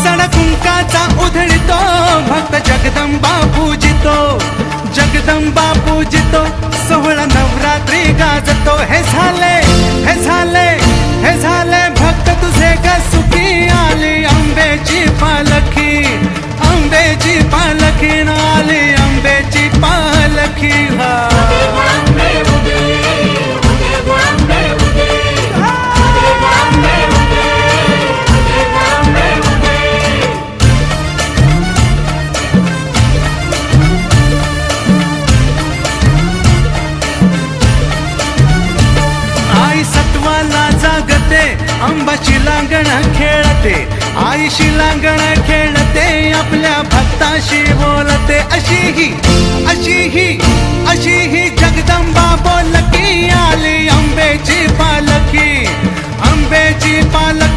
सण कुंकाचा उधळितो भक्त जगदंबा पूजितो, जगदंबा पूजितो, सोहळा नवरात्री गाजतो। हे झाले हे झाले हे झाले भक्त तुझे ग सुखी, आली अंबेची पालखी, अंबेची पालखी आली अंबेची पालखी। आई सत्वाला जागते, अंबाची लांगण खेळते, आई शिलांगण खेळते, आपल्या भक्ताशी बोलते। अशी ही जगदंबा बोलकी, आली अंबेची पालखी, अंबेची पालखी।